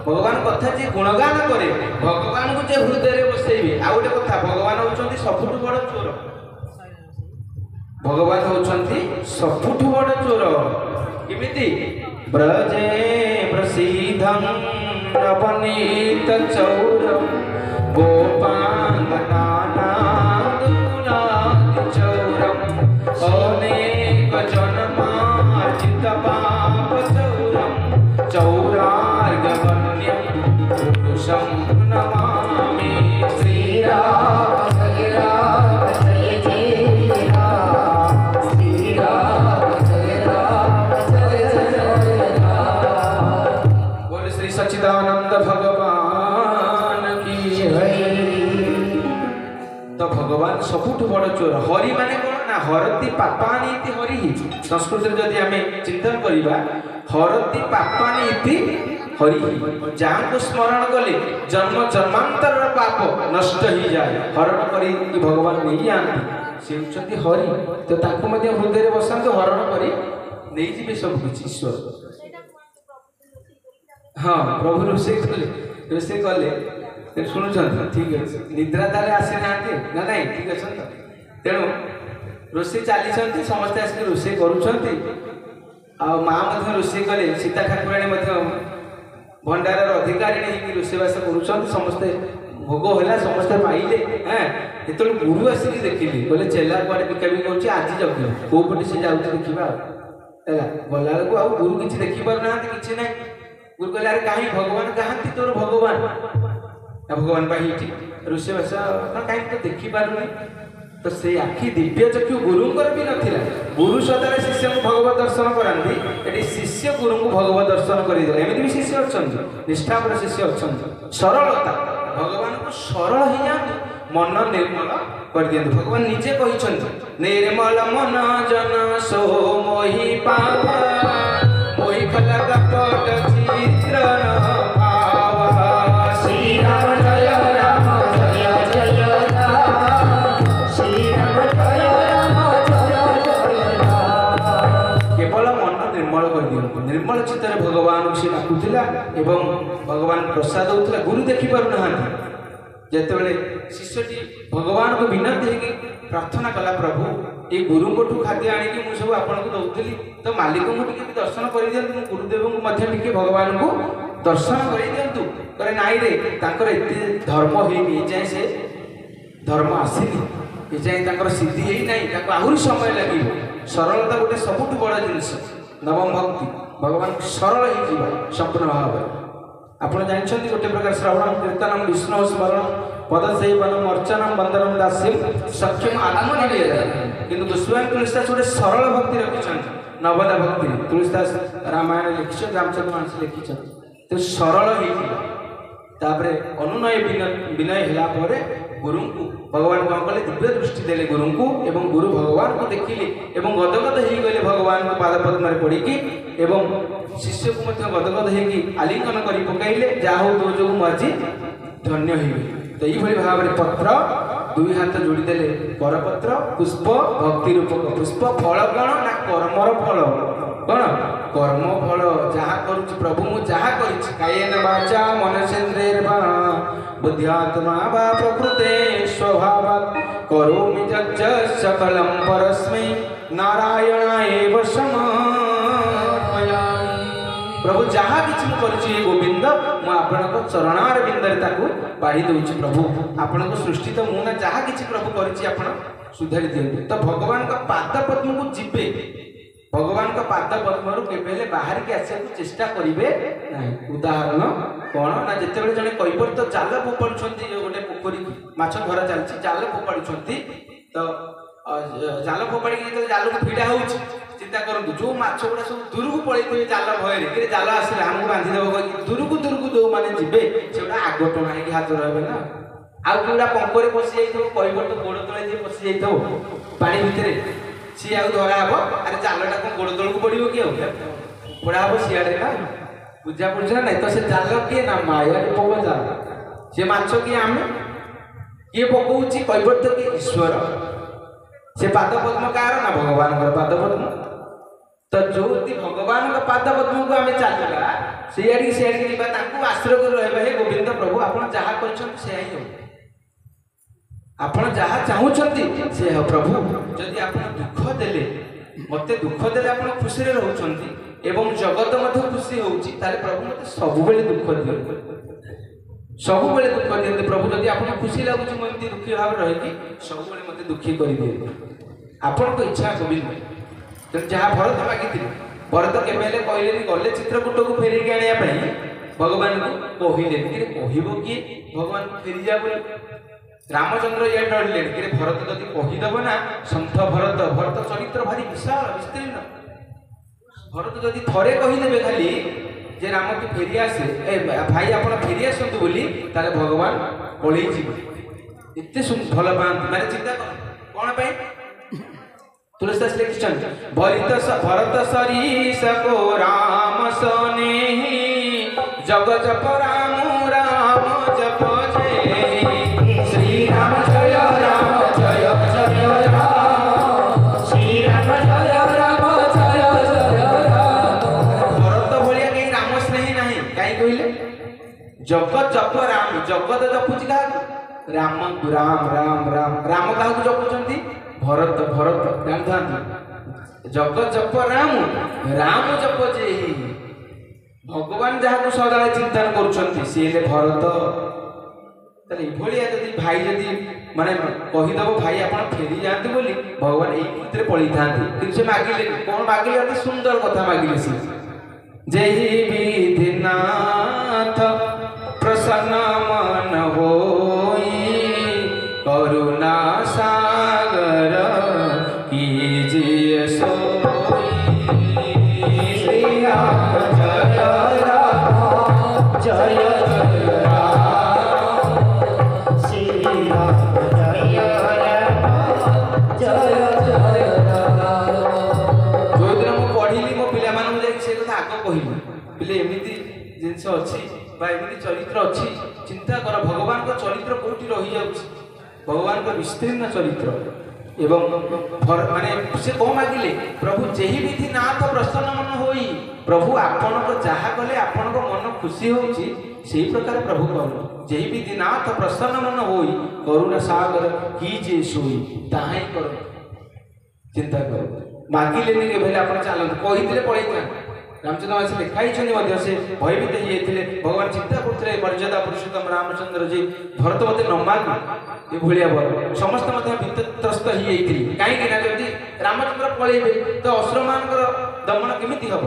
भगवान कथा जे गुणगान करे भगवान को जे हृदय बसैबे आ गोटे कथा भगवान होचंती सबुठु बड़ चोर भगवान होचंती सबुठु बड़ चोर किमिति ब्रजे प्रसीधं नवनीत चौर गोपांगनाना दुलाति चौरम अनेक जन्मार्जित पाप चौरम चौरार्गवन्यं पुरुषं नमामि श्री राम जय जय राम श्री राम जय राम बोले श्री सच्चिदानंद भगवान की जय। तो भगवान सबुठ बड़ चोर हरि माने कौन ना हरती पापानि इति हरि संस्कृत जदि आमे चिंतन करिबा हरती पापानि इति हरि जहाँ को स्मरण कले जन्म जन्मांतर पाप नष्ट ही जाए हरण करी भगवान नहीं आती से होचंती हरि तो ताको मध्ये हृदय बसंत हरण करी नहीं जीवे सब कुछ ईश्वर हाँ प्रभु रोषेई कले शुणुंट ठीक अच्छे निद्रा ताले आसी ना ना ठीक अच्छे तेणु रोषेई चली समस्ते आसिक रोषेई करुँच माँ रोषेई कले सीता ठाकुराणी भंडार अधिकारी रोषेईबास कर समस्ते भोग है समस्ते पाइले हाँ जो गुरु आसिक देखिली बोले चेला कुआड़े बिकाबिक कर आज जग कौ पटे से जाऊँ देखा गला बेलू आ गुरु किसी देखिपार ना कि ना गुरु कहले अरे कहीं भगवान कहाँ तोर भगवान भगवान पाई रोषेईबास कहीं तो देखिपारे तो से आखि दिव्य चक्षु गुरुंकर भी नथिला गुरु सदारे शिष्य को भगवत दर्शन करांती एटी शिष्य गुरु को भगवत दर्शन करिदे एमिति भी शिष्य अछंती निष्ठापर शिष्य अछंती सरलता भगवान को सरल ही जाने मन निर्मल कर दियंतु भगवान निजे कहिसंती निर्मल मन जन सो मोहि पावा मोहि कला कपट चित्र न पावा श्री राम जय राम जय जय निर्मल चित्तर भगवान से डाकुला एवं भगवान प्रसाद होता गुरु देखी पार ना जिते शिष्यटी भगवान को विनती है प्रार्थना कला प्रभु ये गुरु को खाद्य आनिकी मुझे सब आपन को दौली तो मालिक को दर्शन कर दिखाँ गुरुदेव को भगवान को दर्शन कर दिंतु करे नाई रे तांकर एते धर्म होनी जाए से धर्म आसनी ये जाए सिद्धि ही ना आहरी समय लगे सरलता गोटे सबुठ बड़ जिनस नवम भक्ति भगवान सरल ही संपूर्ण भाव आप जानते गोटे प्रकार श्रवण कीर्तनम विष्णु स्मरण पदसेवन अर्चनम वंदनम दास्यम सक्षम आत्मनिवेदन किंतु गोस्वामी तुलसीदास गोटे सरल भक्ति रखिंट नवदा भक्ति तुलसीदास रामायण लिखिं रामचंद्र मानस लिखिं तो सरल ही अनुनय विनय है गुरु को भगवान कौन कले दिव्य दृष्टि देले गुरु को एवं गुरु भगवान को देखिले एवं गदगद हो गले भगवान को पाद पद्म पड़ी एवं शिष्य को गदगद हो आलिंगन कर पकड़े जहा हो तो जो मर्जी धन्य हो तो ये भाव में पत्र दुई हाथ जोड़ीदेले करपत्र पुष्प भक्ति रूपक पुष्प फल कौन ना कर्मर फल कौन कर्म फल जहाँ करुच्ची प्रभु मु जहाँ कायेन वाचा मनसेन्द्रियर्वा बुद्ध्यात्मा वा प्रकृते स्वभावात् करोमि यज्ञ सकलं परस्मै नारायणाय समर्पयामि। प्रभु जहाँ किसी करुच्ची गोविंद मु आपणक चरणार बिंदरे ताकू बाढ़ी दउछि प्रभु आपणक सृष्टि तो मु ना जहाँ किसी प्रभु करिछि आपण सुधारी दियंतु तो भगवान का पाद पद्म को जीवे भगवान का पाद पद्म केबेले बाहर के आसे चेष्टा करिवे नाही उदाहरण कौन ना जिते जड़े कैबर तो जाल फोपाड़ुंट गोटे पोखरी माछ धरा चलती जाल फोपाड़ुंट तो जाल फोपाड़ी जाल को भिड़ा हो चिंता करूँ जो माछ गुड़ा सब दूर को पड़े जाल भय जाल आसे आमको बांधिदेव दूर को जो मैंने जी से आग टणा हो हाथ रहे ना आउटा पंपरे पशि जाइए कैबर तो गोड़ तले पशि जाइए पा भितर सी आउ धरा हे अरे जालटा कौन गोड़ तल को पड़ो कि पड़ा हम सियाड़े ना पूजा पूजा नहीं तो से जाल किए ना माया पक जाल सी माछ किए आम किए पकाऊँगी कैबर तो किए ईश्वर से पाद पद्म कार ना भगवान पाद पद्म तो जो भगवान पाद पद्म को आम चलवा सीआड़ी सीआड़ी आश्रय कर रहा हे गोविंद प्रभु आप जहाँ करछंती से ही हो आप जहाँ चाहूँगी से हो प्रभु जदि आप दुख देले मत दुख देले आप खुशी रोचंती एवं जगत मध्य खुशी होउची ताले प्रभु मत सब बेले दुख दियो सब बेले दुख दियंते प्रभु जदि आप खुशी लगुच मु एमती दुखी भाव रही सब बेले मत दुखी कर दिए आपण को इच्छा गोविंद जहाँ भरत मागिथे भरत केबेले कहले गले चित्रकूट को फेरिक आने भगवान को कहले कि कहब किए भगवान फेरी जा बोले रामचंद्र ये डरले कि भरत जदि कहीदेव ना सन्थ भरत भरत चरित्र भारी विशाल विस्तीर्ण भरत जदि थरे कहीदेवे खाली जे राम तू फेरी आसे ए भाई आप फेरी आसतु बोली ताले भगवान पलि एत भल पाती माने चिंता कौन पाई तुलसीदास लिखिछन भरत सरीस को राम सने जग जप राम राम जप जय श्री राम जय राम जय जय राम श्री राम जय राम जय जय राम भरत भलिया कहीं राम स्नेही नहीं कहीं कहले जगत जप राम जगत जपुची का राम राम राम राम राम का जपुचंती भरत भरत जानते जगत जप राम राम जप जे भगवान जहाँ को सदा चिंतन करुँच सी भरत भाई जदि माने कहीदेव भाई आप फेरी जाती बोली भगवान ये पलि था कि मागिले कौन मागिले अति सुंदर कथा मागिले सी जय विधिनाथ प्रसन्न मन होई करुणा सागर कीजिए सोई श्री राम जय राम जय जय राम श्री राम जय राम जय जय राम जो दिन मु पढ़िली मो पिला मानू जाई से कथा आग कहिली पिले एमिति जिंस अछि बा एमिति चरित्र अछि चिंता कर भगवान को चरित्र कोठी रही जाउछि भगवान को विस्तीर्ण चरित्र एवं माने से कौन मागिले प्रभु जेहि विधि नाथ प्रसन्न मन होई प्रभु आपण को जहाँ कले आपण को मन खुशी होउछि सेही प्रकार प्रभु कहले जेहि विधि नाथ प्रसन्न मन होई करुणा सागर कीजे सोई ताहाई करो चिंता करो मागिले नि के भेले आपण चालंत कहितले पळैता रामचंद्र मास लिखाई से भयभीत होते भगवान चिंता करते मर्यादा पुरुषोत्तम रामचंद्र जी भरत मत न माग ये भाया बर समस्त भीतत्रस्त कहीं जब रामचंद्र पलैबे तो असुर मान दमन केमी हम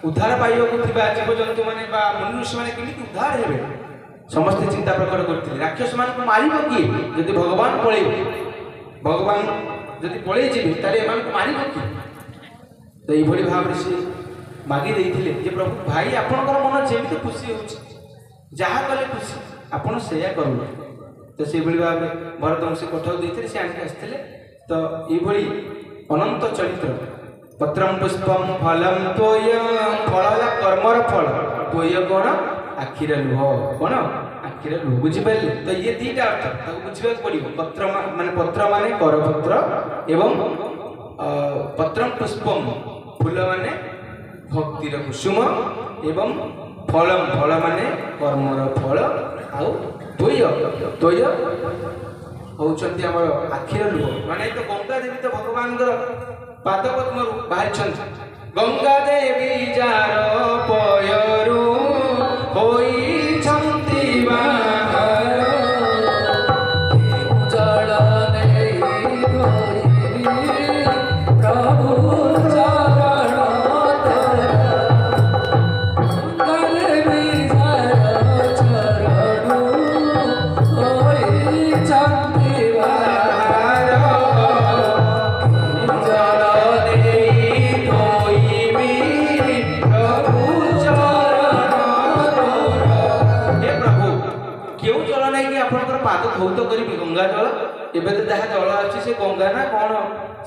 उद्धार पाइबा जीवजंतु मैंने मुनि ऋषि मैंने केमी उद्धार हे समस्ते चिंता प्रकट करते राक्षस मान मार किए जब भगवान पलैबे भगवान जब पलि जाए मार किए तो ये भाव से मागी देइथिले जे प्रभु भाई आपनकर मन जेमिति खुशी होछि जहाँ कले खुशी आपन सेया करू तो से भली भाव भरत से कठाउ देइथिले से आनि आस्थिले तो ई भली अनंत चरित्र पत्रम पुष्पम फलम तोयम फलला कर्मर फल तोय कोन आखिर लुह कोन आखिर लुह बुझि पाले तो ये दीटा अर्थ ताको बुझिबा पड़िबो पत्र माने करपत्र एवं पत्रम पुष्पम फूल माने भक्तिर कुसुम एवं फलम फल माने कर्मर फल आउ तोय तोय होउचंती हमर आखिर लुह माने तो गंगा देवी तो भगवान पाद पद्म बाहर गंगा देवी जार पयरु होई छंती बाहर जल नहीं धोई प्रभु पाद धौत करी गंगा जल एबे तो जहाँ जल अच्छी से गंगा ना कौन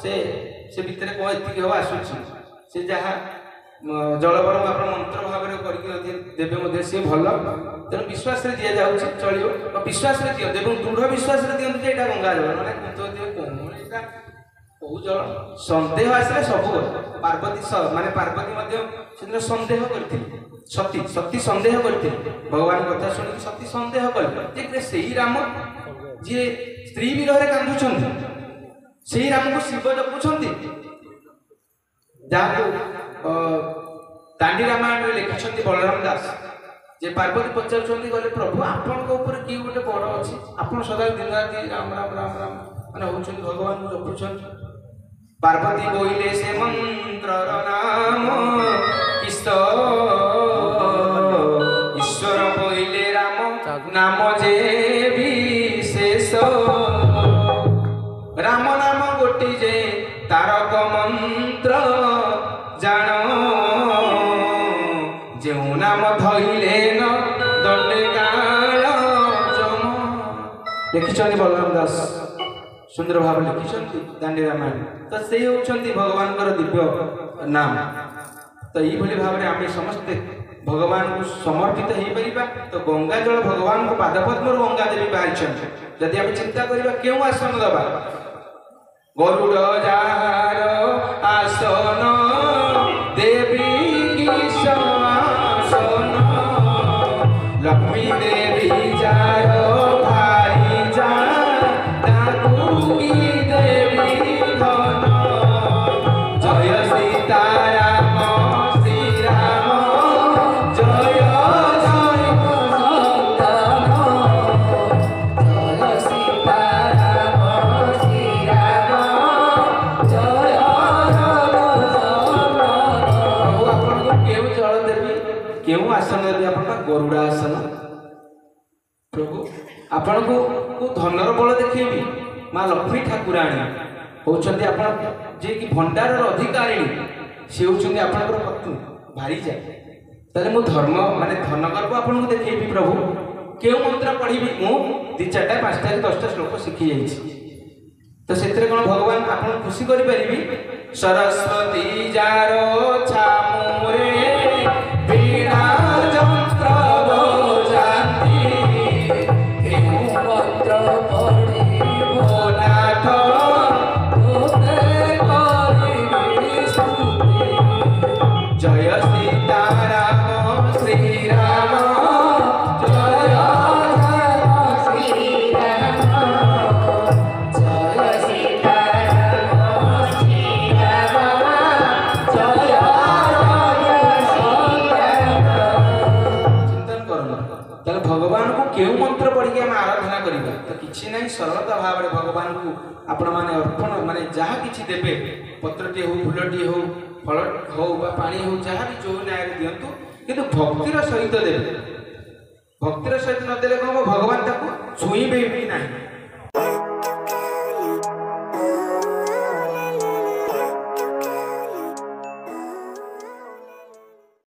से भितर कौन एति हम आसुची से जहाँ जल बरम आप मंत्र भाव करके देवे सी भल तेणु विश्वास दि जाऊँगी चलो विश्वास दिखते दृढ़ विश्वास दिखते ये गंगा जल ना कौ जल सन्देह आसले सब पार्वती माने पार्वती सन्देह करती ସତୀ ସତୀ ସନ୍ଦେହ କରିଥିଲେ ଭଗବାନ କଥା ଶୁଣିକି ସତୀ ସନ୍ଦେହ କଲେ ଯେ ସେଇ ରାମ ଯିଏ ସ୍ତ୍ରୀ ବିରହରେ କାନ୍ଦୁଛନ୍ତି ସେଇ ରାମକୁ ଶିବ ଜପୁଛନ୍ତି ଯାହାକୁ ଦାଣ୍ଡି ରାମାୟଣରେ ଲେଖିଛନ୍ତି ବଳରାମ ଦାସ ଯେ ପାର୍ବତୀ ପଚାରୁଛନ୍ତି କହିଲେ ପ୍ରଭୁ ଆପଣଙ୍କ ଉପରେ କି ଗୋଟେ ବଡ଼ ଅଛି ଆପଣ ସଦା ଦିନ ରାତି ରାମ ରାମ ରାମ ରାମ ମାନେ ହଉଛନ୍ତି ଭଗବାନଙ୍କୁ ଜପୁଛନ୍ତି ପାର୍ବତୀ ବୋଇଲେ ସେ ମନ୍ତ୍ରର ନାମ ଈଶ୍ୱର ବୋଇଲେ ରାମ ନାମ ଯେ ବିଶେଷ ରାମ ନାମ ଗୋଟି ଯେ ତାରକ ମନ୍ତ୍ର ଜାଣ ଯେଉଁ ନାମ ଧଇଲେ ନ ଦଣ୍ଡେ କାଳ ଜମ ଲେଖିଛନ୍ତି ବଳରାମ ଦାସ ସୁନ୍ଦର ଭାବରେ ଲେଖିଛନ୍ତି ଦାଣ୍ଡି ରାମାୟଣ ତ ସେଇ ହେଉଛନ୍ତି ଭଗବାନଙ୍କର ଦିବ୍ୟ ନାମ ତ ଏଇଭଳି ଭାବରେ ଆମେ ସମସ୍ତେ ଭଗବାନଙ୍କୁ ସମର୍ପିତ ହେଇପାରିବା ତ ଗଙ୍ଗା ଜଳ ଭଗବାନଙ୍କ ପାଦପଦ୍ମରୁ ଗଙ୍ଗା ଦେବୀ ବାହାରିଛନ୍ତି ଯଦି ଆମେ ଚିନ୍ତା କରିବା କେଉଁ ଆସନ ଦେବା ଗରୁଡ଼ ଯାହାର ଆସନ ଦେବୀ କିସ ଆସନ ଲକ୍ଷ୍ମୀ ଦେବୀ ଯାର ଭାରି ଯା ତାକୁ କି ଦେବୀ ଧନ ଜୟ ସୀତାରାମ ଶ୍ରୀରାମ ଜୟ ଜୟ ସୀତାରାମ ଶ୍ରୀରାମ ଜୟ ଆପଣଙ୍କୁ କେଉଁ ଜଳ ଦେବି କେଉଁ ଆସନ ଦେବି ଆପଣଙ୍କ ଗରୁଡ଼ା ଆସନ ପ୍ରଭୁ ଆପଣଙ୍କୁ ଧନର ବଳ ଦେଖେଇବି ମା ଲକ୍ଷ୍ମୀ ଠାକୁରାଣୀ ହେଉଛନ୍ତି ଆପଣ ଯିଏକି ଭଣ୍ଡାରର ଅଧିକାରିଣୀ ସେ ହେଉଛନ୍ତି ଆପଣଙ୍କର ପତ୍ନୀ ଭାରିଜା ତାହେଲେ ମୁଁ ଧର୍ମ ମାନେ ଧନ ଗର୍ବ ଆପଣଙ୍କୁ ଦେଖେଇବି ପ୍ରଭୁ କେଉଁ ମନ୍ତ୍ର ପଢ଼ିବି ମୁଁ 2, 4, 5, 10ଟା ଶ୍ଲୋକ ଶିଖି ଯାଇଛି ତ ସେଥିରେ କ'ଣ ଭଗବାନ ଆପଣଙ୍କୁ ଖୁସି କରିପାରିବି ସରସ୍ୱତୀ ଯାର ଛାମୁରେ ବୀଣା ଯନ୍ତ୍ର ବଜାନ୍ତି କେଉଁ ମନ୍ତ୍ର ପଢ଼ିବ ନାଥ ଜୟ ସୀତାରାମ ଶ୍ରୀରାମ ଜୟ ଶ୍ରୀରାମ ଜୟ ସୀତାରାମ ଶ୍ରୀରାମ ଜୟ ଚିନ୍ତନ କରନ୍ତୁ ତାହେଲେ ଭଗବାନଙ୍କୁ କେଉଁ ମନ୍ତ୍ର ପଢ଼ିକି ଆମେ ଆରାଧନା କରିବା ତ କିଛି ନାହିଁ ସରଳତା ଭାବରେ ଭଗବାନଙ୍କୁ ଆପଣମାନେ ଅର୍ପଣ ମାନେ ଯାହା କିଛି ଦେବେ ପତ୍ରଟିଏ ହଉ ଫୁଲଟିଏ ହଉ ଫଳ ହଉ ବା ପାଣି ହଉ ଯାହା ବି ଯେଉଁ ନ୍ୟାୟରେ ଦିଅନ୍ତୁ କିନ୍ତୁ ଭକ୍ତିର ସହିତ ଦେବେ ଭକ୍ତିର ସହିତ ନଦେଲେ କ'ଣ ହେବ ଭଗବାନ ତାକୁ ଛୁଇଁବେ